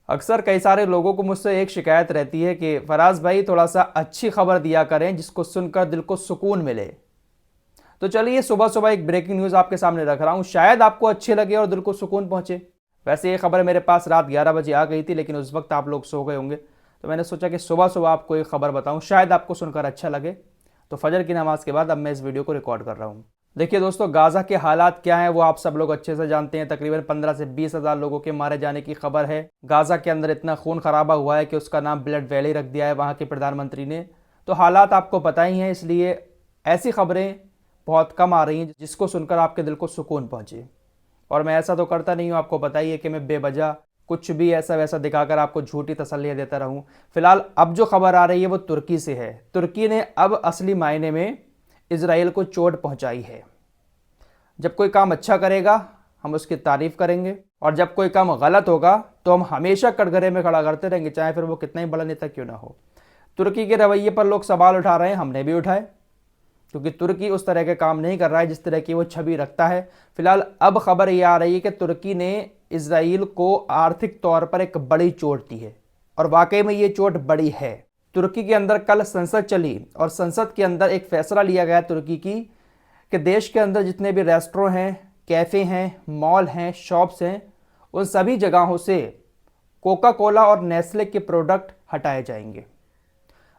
अक्सर कई सारे लोगों को मुझसे एक शिकायत रहती है कि फराज भाई थोड़ा सा अच्छी खबर दिया करें जिसको सुनकर दिल को सुकून मिले। तो चलिए सुबह सुबह एक ब्रेकिंग न्यूज़ आपके सामने रख रहा हूं, शायद आपको अच्छे लगे और दिल को सुकून पहुंचे। वैसे ये खबर मेरे पास रात 11 बजे आ गई थी, लेकिन उस वक्त आप लोग सो गए होंगे, तो मैंने सोचा कि सुबह सुबह आपको एक खबर बताऊं, शायद आपको सुनकर अच्छा लगे। तो फजर की नमाज के बाद अब मैं इस वीडियो को रिकॉर्ड कर रहा हूँ। देखिए दोस्तों, गाज़ा के हालात क्या हैं वो आप सब लोग अच्छे से जानते हैं। तकरीबन 15 से 20 हज़ार लोगों के मारे जाने की खबर है। गाज़ा के अंदर इतना खून खराबा हुआ है कि उसका नाम ब्लड वैली रख दिया है वहाँ के प्रधानमंत्री ने। तो हालात आपको पता ही हैं, इसलिए ऐसी खबरें बहुत कम आ रही हैं जिसको सुनकर आपके दिल को सुकून पहुँचे। और मैं ऐसा तो करता नहीं हूँ, आपको पता ही है कि मैं बेवजह कुछ भी ऐसा वैसा दिखाकर आपको झूठी तसल्लियाँ देता रहूँ। फिलहाल अब जो खबर आ रही है वो तुर्की से है। तुर्की ने अब असली मायने में इजराइल को चोट पहुंचाई है। जब कोई काम अच्छा करेगा हम उसकी तारीफ करेंगे, और जब कोई काम गलत होगा तो हम हमेशा कटघरे में खड़ा करते रहेंगे, चाहे फिर वो कितना ही बड़ा नेता क्यों ना हो। तुर्की के रवैये पर लोग सवाल उठा रहे हैं, हमने भी उठाए, क्योंकि तुर्की उस तरह के काम नहीं कर रहा है जिस तरह की वो छवि रखता है। फिलहाल अब खबर ये आ रही है कि तुर्की ने इजराइल को आर्थिक तौर पर एक बड़ी चोट दी है, और वाकई में ये चोट बड़ी है। तुर्की के अंदर कल संसद चली और संसद के अंदर एक फैसला लिया गया तुर्की की कि देश के अंदर जितने भी रेस्टोरेंट हैं, कैफ़े हैं, मॉल हैं, शॉप्स हैं, उन सभी जगहों से कोका कोला और नेस्ले के प्रोडक्ट हटाए जाएंगे।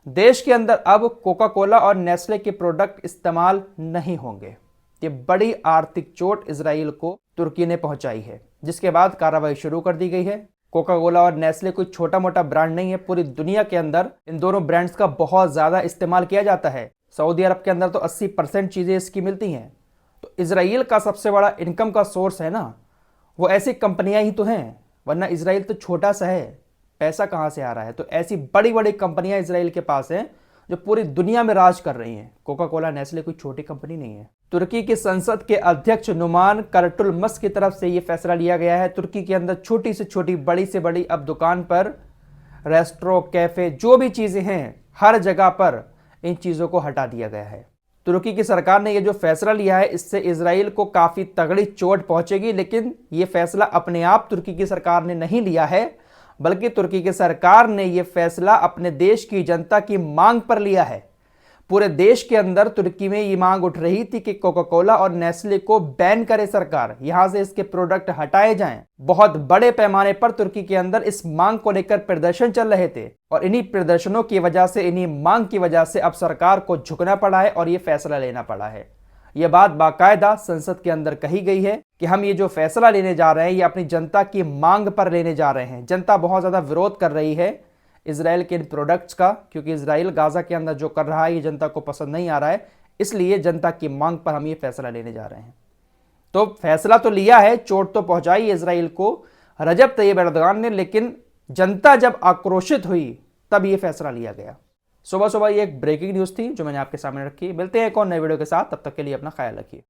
देश के अंदर अब कोका कोला और नेस्ले के प्रोडक्ट इस्तेमाल नहीं होंगे। ये बड़ी आर्थिक चोट इजराइल को तुर्की ने पहुंचाई है, जिसके बाद कार्रवाई शुरू कर दी गई है। कोका कोला और नेस्ले कोई छोटा मोटा ब्रांड नहीं है, पूरी दुनिया के अंदर इन दोनों ब्रांड्स का बहुत ज़्यादा इस्तेमाल किया जाता है। सऊदी अरब के अंदर तो 80% चीज़ें इसकी मिलती हैं। तो इजराइल का सबसे बड़ा इनकम का सोर्स है ना, वो ऐसी कंपनियां ही तो हैं, वरना इजराइल तो छोटा सा है, पैसा कहाँ से आ रहा है। तो ऐसी बड़ी बड़ी कंपनियां इजराइल के पास हैं जो पूरी दुनिया में राज कर रही हैं। कोका कोला नेस्ले कोई छोटी कंपनी नहीं है। तुर्की की संसद के अध्यक्ष नुमान कर्टुलमस की तरफ से ये फैसला लिया गया है। तुर्की के अंदर छोटी से छोटी, बड़ी से बड़ी अब दुकान पर, रेस्टोरेंट, कैफे, जो भी चीज़ें हैं, हर जगह पर इन चीज़ों को हटा दिया गया है। तुर्की की सरकार ने यह जो फैसला लिया है इससे इजराइल को काफ़ी तगड़ी चोट पहुंचेगी, लेकिन यह फैसला अपने आप तुर्की की सरकार ने नहीं लिया है, बल्कि तुर्की की सरकार ने यह फैसला अपने देश की जनता की मांग पर लिया है। पूरे देश के अंदर तुर्की में ये मांग उठ रही थी कि कोका कोला और नेस्ले को बैन करे सरकार, यहां से इसके प्रोडक्ट हटाए जाएं। बहुत बड़े पैमाने पर तुर्की के अंदर इस मांग को लेकर प्रदर्शन चल रहे थे, और इन्हीं प्रदर्शनों की वजह से, इन्हीं मांग की वजह से अब सरकार को झुकना पड़ा है और ये फैसला लेना पड़ा है। यह बात बाकायदा संसद के अंदर कही गई है कि हम ये जो फैसला लेने जा रहे हैं ये अपनी जनता की मांग पर लेने जा रहे हैं। जनता बहुत ज़्यादा विरोध कर रही है इजराइल के इन प्रोडक्ट्स का, क्योंकि इजराइल गाज़ा के अंदर जो कर रहा है ये जनता को पसंद नहीं आ रहा है, इसलिए जनता की मांग पर हम ये फैसला लेने जा रहे हैं। तो फैसला तो लिया है, चोट तो पहुंचाई इजराइल को रजब तैयब एर्दोगान ने, लेकिन जनता जब आक्रोशित हुई तब ये फैसला लिया गया। सुबह सुबह ये एक ब्रेकिंग न्यूज़ थी जो मैंने आपके सामने रखी। मिलते हैं एक और नए वीडियो के साथ, तब तक के लिए अपना ख्याल रखिए।